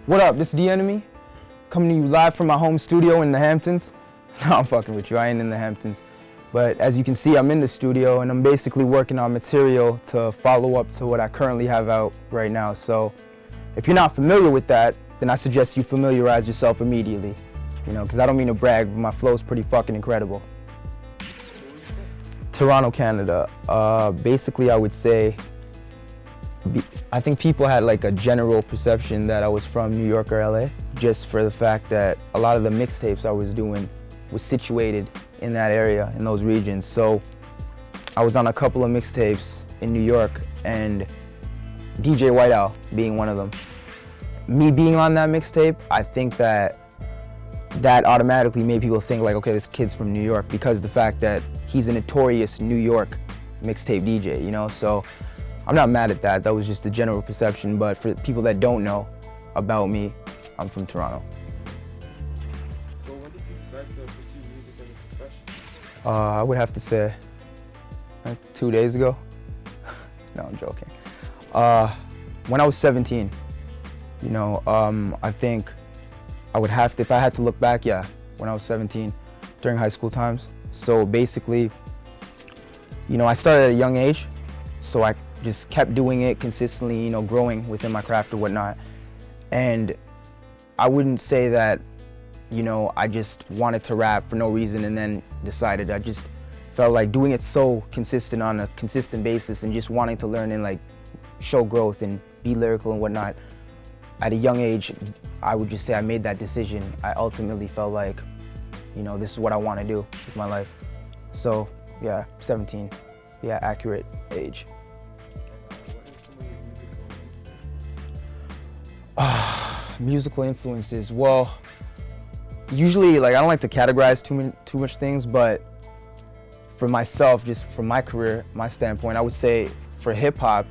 What up, this is the NME, coming to you live from my home studio in the Hamptons. No, I'm fucking with you, I ain't in the Hamptons. But as you can see, I'm in the studio and I'm basically working on material to follow up to what I currently have out right now. So if you're not familiar with that, then I suggest you familiarize yourself immediately. You know, because I don't mean to brag, but my flow's pretty fucking incredible. Toronto, Canada. Basically, I would say, I think people had like a general perception that I was from New York or LA, just for the fact that a lot of the mixtapes I was doing was situated in that area, in those regions. So I was on a couple of mixtapes in New York, and DJ White Owl being one of them. Me being on that mixtape, I think that automatically made people think like, okay, this kid's from New York, because the fact that he's a notorious New York mixtape DJ, you know? So I'm not mad at that. That was just the general perception. But for people that don't know about me, I'm from Toronto. So when did you decide to pursue music as a profession? I would have to say 2 days ago. No, I'm joking. When I was 17, you know, I think I would have to, if I had to look back, yeah, when I was 17, during high school times. So basically, you know, I started at a young age, so I just kept doing it consistently, you know, growing within my craft or whatnot. And I wouldn't say that, you know, I just wanted to rap for no reason and then decided. I just felt like doing it so consistent on a consistent basis and just wanting to learn and like show growth and be lyrical and whatnot. At a young age, I would just say I made that decision. I ultimately felt like, you know, this is what I want to do with my life. So yeah, 17, yeah, accurate age. Musical influences. Well, usually, like, I don't like to categorize too much things, but for myself, just from my career, my standpoint, I would say for hip hop,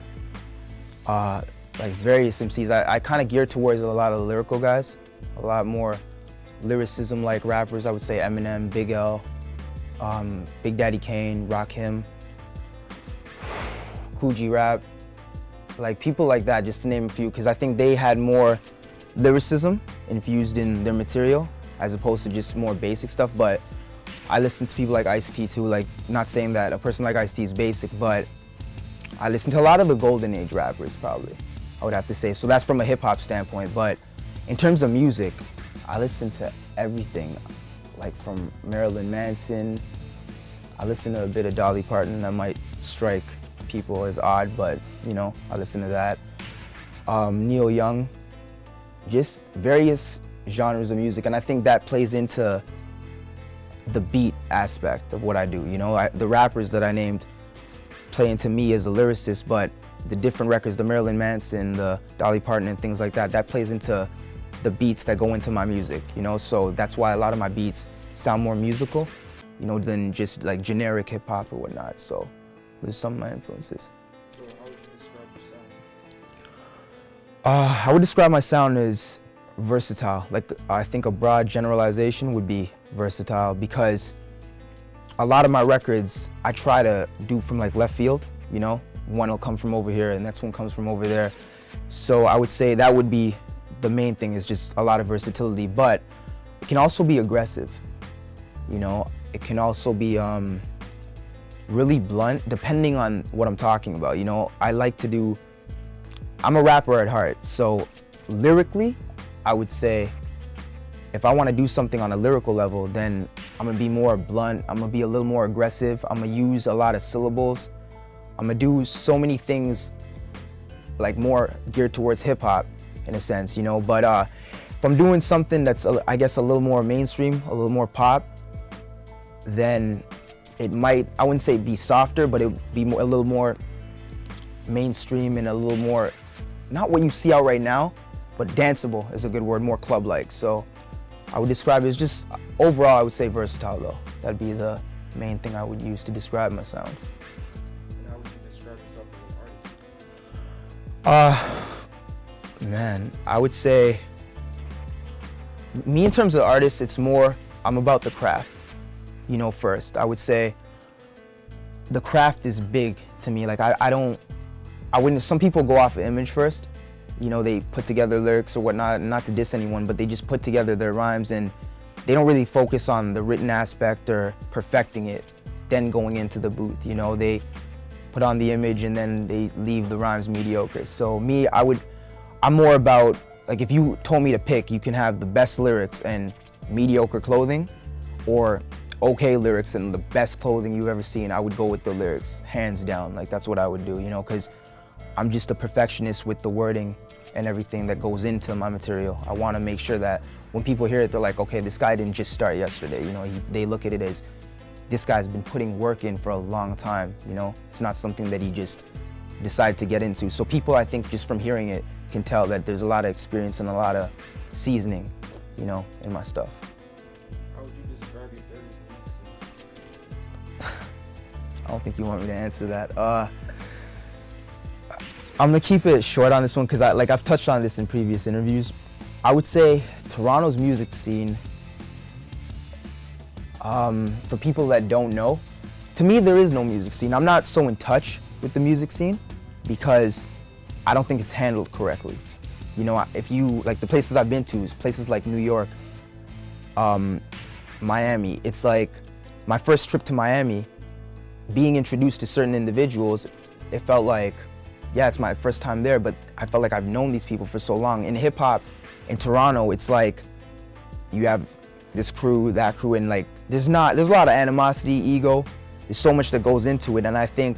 like various MCs, I kind of gear towards a lot of lyrical guys, a lot more lyricism like rappers. I would say Eminem, Big L, Big Daddy Kane, Rakim, Coogee Rap, like people like that, just to name a few, because I think they had more lyricism infused in their material as opposed to just more basic stuff. But I listen to people like Ice-T too, like, not saying that a person like Ice-T is basic, but I listen to a lot of the golden age rappers, probably, I would have to say. So that's from a hip hop standpoint. But in terms of music, I listen to everything, like from Marilyn Manson. I listen to a bit of Dolly Parton. That might strike people as odd, but you know, I listen to that. Neil Young, just various genres of music, and I think that plays into the beat aspect of what I do. You know, the rappers that I named play into me as a lyricist, but the different records, the Marilyn Manson, the Dolly Parton and things like that, that plays into the beats that go into my music, you know? So that's why a lot of my beats sound more musical, you know, than just like generic hip hop or whatnot. So there's some of my influences. So how would you describe your sound? I would describe my sound as versatile. Like, I think a broad generalization would be versatile, because a lot of my records I try to do from like left field, you know? One will come from over here, and the next one comes from over there. So I would say that would be the main thing, is just a lot of versatility. But it can also be aggressive, you know? It can also be really blunt, depending on what I'm talking about. You know, I like to do, I'm a rapper at heart, so lyrically, I would say if I want to do something on a lyrical level, then I'm gonna be more blunt, I'm gonna be a little more aggressive, I'm gonna use a lot of syllables, I'm gonna do so many things like more geared towards hip hop in a sense, you know. But if I'm doing something that's, I guess, a little more mainstream, a little more pop, then it might, I wouldn't say be softer, but it would be a little more mainstream and a little more, not what you see out right now, but danceable is a good word, more club-like. So I would describe it as just, overall, I would say versatile though. That'd be the main thing I would use to describe my sound. And how would you describe yourself as an artist? Man, I would say, me in terms of artists, it's more, I'm about the craft, you know, first. I would say the craft is big to me. Like, I wouldn't, some people go off of image first, you know, they put together lyrics or whatnot, not to diss anyone, but they just put together their rhymes and they don't really focus on the written aspect or perfecting it, then going into the booth, you know, they put on the image and then they leave the rhymes mediocre. So me, I'm more about, like, if you told me to pick, you can have the best lyrics and mediocre clothing, or okay lyrics and the best clothing you've ever seen. I would go with the lyrics, hands down. Like, that's what I would do, you know, because I'm just a perfectionist with the wording and everything that goes into my material. I want to make sure that when people hear it, they're like, okay, this guy didn't just start yesterday, you know, they look at it as, this guy's been putting work in for a long time, you know? It's not something that he just decided to get into. So people, I think, just from hearing it, can tell that there's a lot of experience and a lot of seasoning, you know, in my stuff. How would you describe your dirty music? I don't think you want me to answer that. I'm gonna keep it short on this one because I've touched on this in previous interviews. I would say Toronto's music scene, for people that don't know, to me there is no music scene. I'm not so in touch with the music scene because I don't think it's handled correctly. You know, if you, like the places I've been to, places like New York, Miami, it's like my first trip to Miami, being introduced to certain individuals, it felt like, yeah, it's my first time there, but I felt like I've known these people for so long. In hip hop, in Toronto, it's like you have this crew, that crew, and like there's a lot of animosity, ego. There's so much that goes into it, and I think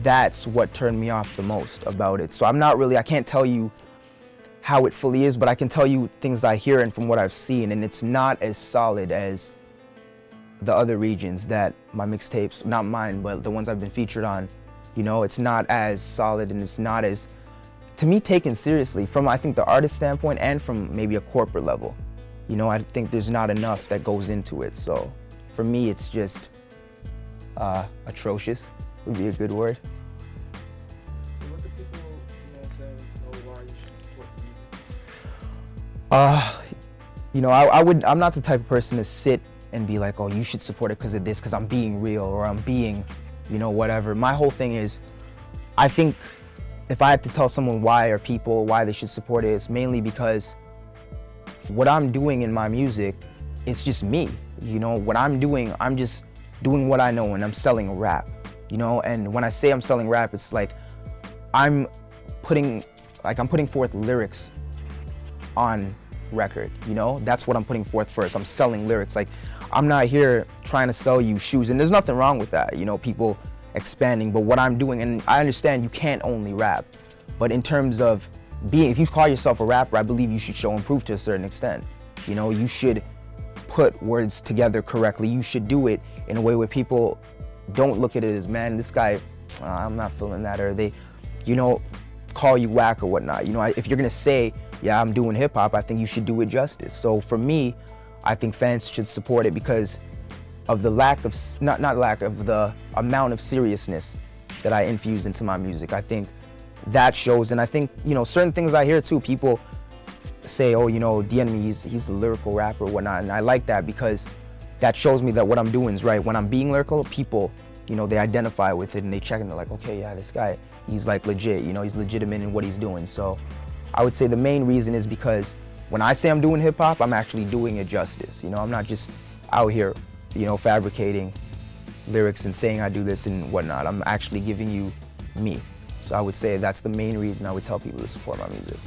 that's what turned me off the most about it. So I can't tell you how it fully is, but I can tell you things I hear and from what I've seen, and it's not as solid as the other regions that my mixtapes, not mine, but the ones I've been featured on, you know, it's not as solid and it's not as, to me, taken seriously from, I think, the artist standpoint and from maybe a corporate level. You know, I think there's not enough that goes into it. So for me, it's just atrocious would be a good word. So what do people, you know what I'm saying, know why you should support music? You know, I'm not the type of person to sit and be like, oh, you should support it because of this, because I'm being real or I'm being, you know, whatever. My whole thing is, I think if I had to tell someone why they should support it, it's mainly because what I'm doing in my music, it's just me. You know, what I'm doing, I'm just doing what I know and I'm selling rap, you know? And when I say I'm selling rap, it's like I'm putting forth lyrics on record, you know? That's what I'm putting forth first. I'm selling lyrics. Like, I'm not here trying to sell you shoes, and there's nothing wrong with that, you know, people expanding, but what I'm doing, and I understand you can't only rap, but in terms of if you call yourself a rapper, I believe you should show and prove to a certain extent. You know, you should put words together correctly. You should do it in a way where people don't look at it as, man, this guy, I'm not feeling that, or they, you know, call you whack or whatnot. You know, if you're gonna say, yeah, I'm doing hip hop, I think you should do it justice. So for me, I think fans should support it because of the lack of, not lack of, the amount of seriousness that I infuse into my music. I think that shows, and I think, you know, certain things I hear too, people say, oh, you know, NME, he's a lyrical rapper or whatnot, and I like that because that shows me that what I'm doing is right. When I'm being lyrical, people, you know, they identify with it and they check and they're like, okay, yeah, this guy, he's like legit, you know, he's legitimate in what he's doing. So I would say the main reason is because when I say I'm doing hip hop, I'm actually doing it justice. You know, I'm not just out here, you know, fabricating lyrics and saying I do this and whatnot. I'm actually giving you me. So I would say that's the main reason I would tell people to support my music.